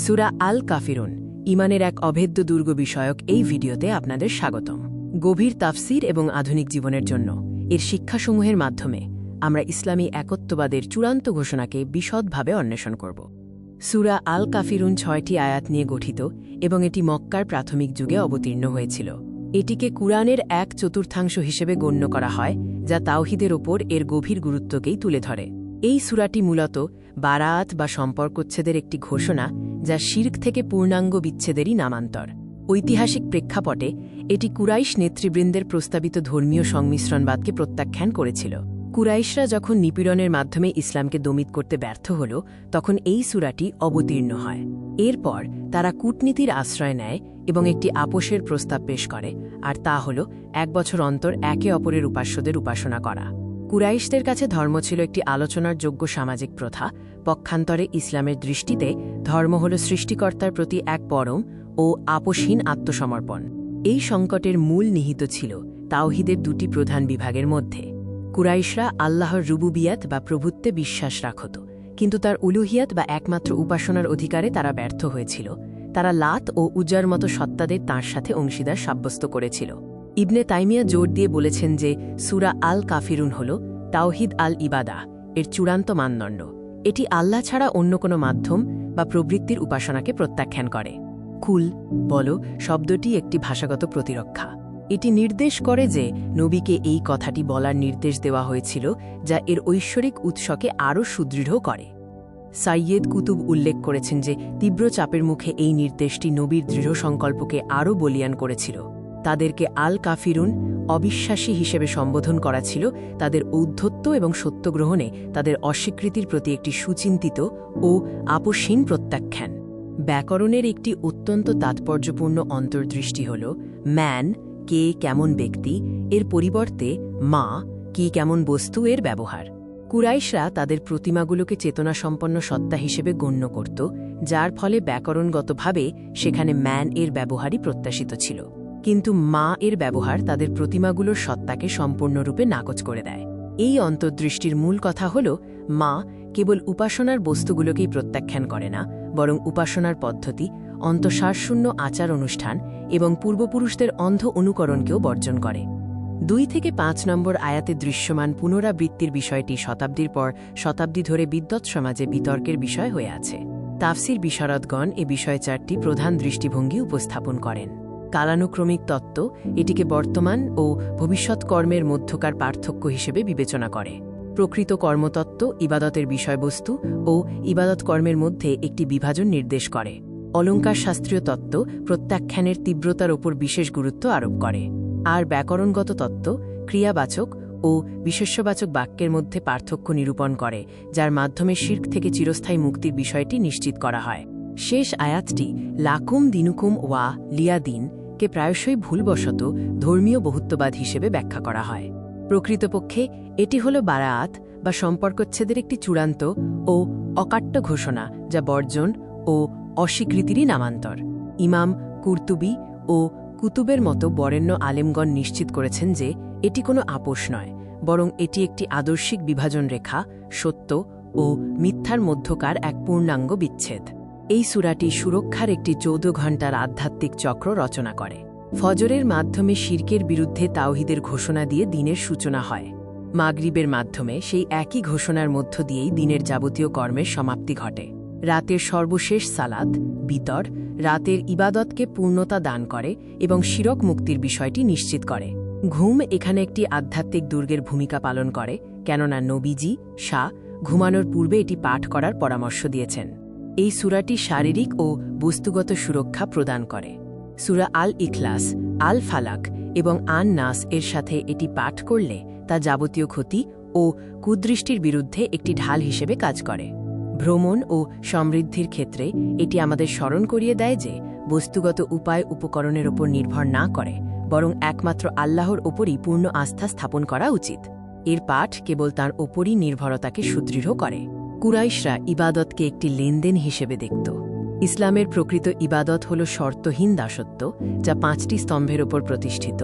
সূরা আল কাফিরুন ঈমানের এক অভেদ্য দুর্গ বিষয়ক এই ভিডিওতে আপনাদের স্বাগতম। গভীর তাফসির এবং আধুনিক জীবনের জন্য এর শিক্ষাসমূহের মাধ্যমে আমরা ইসলামী একত্ববাদের চূড়ান্ত ঘোষণাকে বিশদভাবে অন্বেষণ করব। সূরা আল কাফিরুন ৬টি আয়াত নিয়ে গঠিত এবং এটি মক্কার প্রাথমিক যুগে অবতীর্ণ হয়েছিল। এটিকে কুরআনের ১/৪ হিসেবে গণ্য করা হয়, যা তাওহীদের ওপর এর গভীর গুরুত্বকেই তুলে ধরে। এই সূরাটি মূলত বারাআত বা সম্পর্কচ্ছেদের একটি ঘোষণা, যা শিরক থেকে পূর্ণাঙ্গ বিচ্ছেদেরই নামান্তর। ঐতিহাসিক প্রেক্ষাপটে এটি কুরাইশ নেতৃবৃন্দের প্রস্তাবিত ধর্মীয় সংমিশ্রণবাদকে প্রত্যাখ্যান করেছিল। কুরাইশরা যখন নিপীড়নের মাধ্যমে ইসলামকে দমিত করতে ব্যর্থ হল, তখন এই সূরাটি অবতীর্ণ হয়। এরপর তারা কূটনীতির আশ্রয় নেয় এবং একটি আপোষের প্রস্তাব পেশ করে, আর তা হল ১ বছর অন্তর একে অপরের উপাস্যদের উপাসনা করা। কুরাইশদের কাছে ধর্ম ছিল একটি আলোচনার যোগ্য সামাজিক প্রথা। পক্ষান্তরে ইসলামের দৃষ্টিতে ধর্ম হল সৃষ্টিকর্তার প্রতি এক পরম ও আপোষহীন আত্মসমর্পণ। এই সংকটের মূল নিহিত ছিল তাওহীদের দুটি প্রধান বিভাগের মধ্যে। কুরাইশরা আল্লাহর রুবুবিয়াত বা প্রভুত্বে বিশ্বাস রাখত, কিন্তু তার উলুহিয়াত বা একমাত্র উপাসনার অধিকারে তারা ব্যর্থ হয়েছিল। তারা লাত ও উজ্জার মতো সত্তাদের তাঁর সাথে অংশীদার সাব্যস্ত করেছিল। ইবনে তাইমিয়া জোর দিয়ে বলেছেন যে সূরা আল কাফিরুন হল তাওহীদ আল ইবাদাহ এর চূড়ান্ত মানদণ্ড। এটি আল্লাহ ছাড়া অন্য কোনো মাধ্যম বা প্রবৃত্তির উপাসনাকে প্রত্যাখ্যান করে। কুল বলো শব্দটি একটি ভাষাগত প্রতিরক্ষা। এটি নির্দেশ করে যে নবীকে এই কথাটি বলার নির্দেশ দেওয়া হয়েছিল, যা এর ঐশ্বরিক উৎসকে আরও সুদৃঢ় করে। সাইয়েদ কুতুব উল্লেখ করেছেন যে তীব্র চাপের মুখে এই নির্দেশটি নবীর দৃঢ় সংকল্পকে আরও বলীয়ান করেছিল। তাদেরকে আল কাফিরুন অবিশ্বাসী হিসেবে সম্বোধন করা ছিল তাদের ঔদ্ধত্য এবং সত্যগ্রহণে তাদের অস্বীকৃতির প্রতি একটি সুচিন্তিত ও আপোষহীন প্রত্যাখ্যান। ব্যাকরণের একটি অত্যন্ত তাৎপর্যপূর্ণ অন্তর্দৃষ্টি হল ম্যান কে কেমন ব্যক্তি এর পরিবর্তে মা কি কেমন বস্তু এর ব্যবহার। কুরাইশরা তাদের প্রতিমাগুলোকে চেতনাসম্পন্ন সত্তা হিসেবে গণ্য করত, যার ফলে ব্যাকরণগতভাবে সেখানে ম্যান এর ব্যবহারই প্রত্যাশিত ছিল। কিন্তু মা এর ব্যবহার তাদের প্রতিমাগুলোর সত্তাকে সম্পূর্ণরূপে নাকচ করে দেয়। এই অন্তর্দৃষ্টির মূল কথা হল মা কেবল উপাসনার বস্তুগুলোকেই প্রত্যাখ্যান করে না, বরং উপাসনার পদ্ধতি, অন্তঃসারশূন্য আচার অনুষ্ঠান এবং পূর্বপুরুষদের অন্ধ অনুকরণকেও বর্জন করে। ২ থেকে ৫ নম্বর আয়াতে দৃশ্যমান পুনরাবৃত্তির বিষয়টি শতাব্দীর পর শতাব্দী ধরে বিদ্বৎ সমাজে বিতর্কের বিষয় হয়ে আছে। তাফসির বিশারদগণ এ বিষয়ে ৪টি প্রধান দৃষ্টিভঙ্গি উপস্থাপন করেন। কালানুক্রমিক তত্ত্ব এটিকে বর্তমান ও ভবিষ্যৎ কর্মের মধ্যকার পার্থক্য হিসেবে বিবেচনা করে। প্রকৃত কর্মতত্ত্ব ইবাদতের বিষয়বস্তু ও ইবাদত কর্মের মধ্যে একটি বিভাজন নির্দেশ করে। অলঙ্কার শাস্ত্রীয় তত্ত্ব প্রত্যাখ্যানের তীব্রতার ওপর বিশেষ গুরুত্ব আরোপ করে। আর ব্যাকরণগত তত্ত্ব ক্রিয়াবাচক ও বিশেষ্যবাচক বাক্যের মধ্যে পার্থক্য নিরূপণ করে, যার মাধ্যমে শিরক থেকে চিরস্থায়ী মুক্তির বিষয়টি নিশ্চিত করা হয়। শেষ আয়াতটি লাকুম দিনুকুম ওয়া লিয়াদিন কে প্রায়শই ভুলবশত ধর্মীয় বহুত্ববাদ হিসেবে ব্যাখ্যা করা হয়। প্রকৃতপক্ষে এটি হল বারাআত বা সম্পর্কচ্ছেদের একটি চূড়ান্ত ও অকাট্য ঘোষণা, যা বর্জন ও অস্বীকৃতিরই নামান্তর। ইমাম কুরতুবী ও কুতুবের মতো বরেণ্য আলেমগণ নিশ্চিত করেছেন যে এটি কোনো আপোষ নয়, বরং এটি একটি আদর্শিক বিভাজন রেখা, সত্য ও মিথ্যার মধ্যকার এক পূর্ণাঙ্গ বিচ্ছেদ। এই সূরাটি সুরক্ষার একটি ১৪ ঘণ্টার আধ্যাত্মিক চক্র রচনা করে। ফজরের মাধ্যমে শিরকের বিরুদ্ধে তাওহীদের ঘোষণা দিয়ে দিনের সূচনা হয়। মাগরিবের মাধ্যমে সেই একই ঘোষণার মধ্য দিয়েই দিনের যাবতীয় কর্মের সমাপ্তি ঘটে। রাতের সর্বশেষ সালাত বিতর রাতের ইবাদতকে পূর্ণতা দান করে এবং শিরক মুক্তির বিষয়টি নিশ্চিত করে। ঘুম এখানে একটি আধ্যাত্মিক দুর্গের ভূমিকা পালন করে, কেননা নবীজি ঘুমানোর পূর্বে এটি পাঠ করার পরামর্শ দিয়েছেন। এই সূরাটি শারীরিক ও বস্তুগত সুরক্ষা প্রদান করে। সূরা আল ইখলাস, আল ফালাক এবং আন নাস এর সাথে এটি পাঠ করলে তা যাবতীয় ক্ষতি ও কুদৃষ্টির বিরুদ্ধে একটি ঢাল হিসেবে কাজ করে। ভ্রমণ ও সমৃদ্ধির ক্ষেত্রে এটি আমাদের স্মরণ করিয়ে দেয় যে বস্তুগত উপায় উপকরণের ওপর নির্ভর না করে, বরং একমাত্র আল্লাহর ওপরই পূর্ণ আস্থা স্থাপন করা উচিত। এর পাঠ কেবল তাঁর ওপরই নির্ভরতাকে সুদৃঢ় করে। কুরাইশরা ইবাদতকে একটি লেনদেন হিসেবে দেখত। ইসলামের প্রকৃত ইবাদত হল শর্তহীন দাসত্ব, যা 5টি স্তম্ভের ওপর প্রতিষ্ঠিত: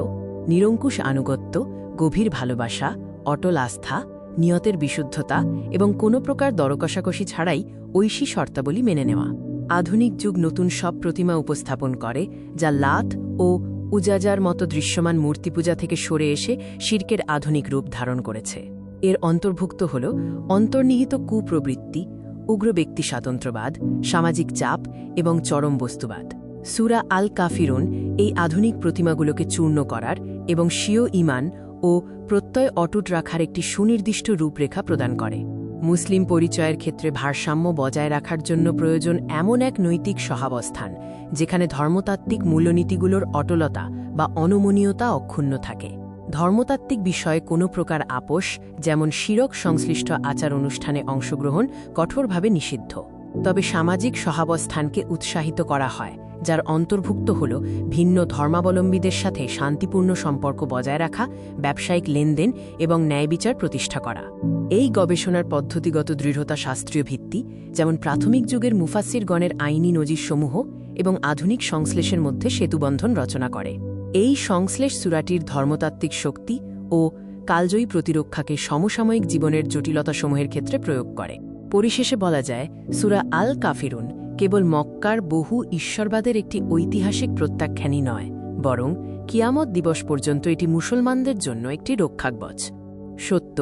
নিরঙ্কুশ আনুগত্য, গভীর ভালোবাসা, অটল আস্থা, নিয়তের বিশুদ্ধতা এবং কোনো প্রকার দরকষাকষি ছাড়াই ঐশী শর্তাবলী মেনে নেওয়া। আধুনিক যুগ নতুন সব প্রতিমা উপস্থাপন করে যা লাত ও উজাজার মতো দৃশ্যমান মূর্তিপূজা থেকে সরে এসে শিরকের আধুনিক রূপ ধারণ করেছে। এর অন্তর্ভুক্ত হল অন্তর্নিহিত কুপ্রবৃত্তি, উগ্র ব্যক্তি স্বাতন্ত্র্যবাদ, সামাজিক চাপ এবং চরম বস্তুবাদ। সূরা আল কাফিরুন এই আধুনিক প্রতিমাগুলোকে চূর্ণ করার এবং স্বীয় ঈমান ও প্রত্যয় অটুট রাখার একটি সুনির্দিষ্ট রূপরেখা প্রদান করে। মুসলিম পরিচয়ের ক্ষেত্রে ভারসাম্য বজায় রাখার জন্য প্রয়োজন এমন এক নৈতিক সহাবস্থান যেখানে ধর্মতাত্ত্বিক মূল্যনীতিগুলোর অটলতা বা অনমনীয়তা অক্ষুণ্ণ থাকে। ধর্মতাত্ত্বিক বিষয়ে কোনো প্রকার আপোষ, যেমন শিরক সংশ্লিষ্ট আচার অনুষ্ঠানে অংশগ্রহণ, কঠোরভাবে নিষিদ্ধ। তবে সামাজিক সহাবস্থানকে উৎসাহিত করা হয়, যার অন্তর্ভুক্ত হল ভিন্ন ধর্মাবলম্বীদের সাথে শান্তিপূর্ণ সম্পর্ক বজায় রাখা, ব্যবসায়িক লেনদেন এবং ন্যায়বিচার প্রতিষ্ঠা করা। এই গবেষণার পদ্ধতিগত দৃঢ়তা শাস্ত্রীয় ভিত্তি, যেমন প্রাথমিক যুগের মুফাসসিরগণের আইনি নজিরসমূহ এবং আধুনিক সংশ্লেষের মধ্যে সেতুবন্ধন রচনা করে। এই সংশ্লেষ সূরাটির ধর্মতাত্ত্বিক শক্তি ও কালজয়ী প্রতিরক্ষাকে সমসাময়িক জীবনের জটিলতাসমূহের ক্ষেত্রে প্রয়োগ করে। পরিশেষে বলা যায়, সূরা আল কাফিরুন কেবল মক্কার বহু ঈশ্বরবাদের একটি ঐতিহাসিক প্রত্যাখ্যানই নয়, বরং কিয়ামত দিবস পর্যন্ত এটি মুসলমানদের জন্য একটি রক্ষাকবচ। সত্য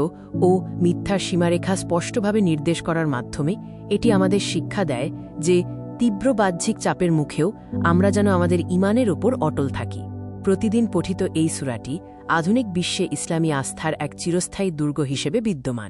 ও মিথ্যার সীমারেখা স্পষ্টভাবে নির্দেশ করার মাধ্যমে এটি আমাদের শিক্ষা দেয় যে তীব্র বাহ্যিক চাপের মুখেও আমরা যেন আমাদের ঈমানের ওপর অটল থাকি। প্রতিদিন পঠিত এই সূরাটি আধুনিক বিশ্বে ইসলামী আস্থার এক চিরস্থায়ী দুর্গ হিসেবে বিদ্যমান।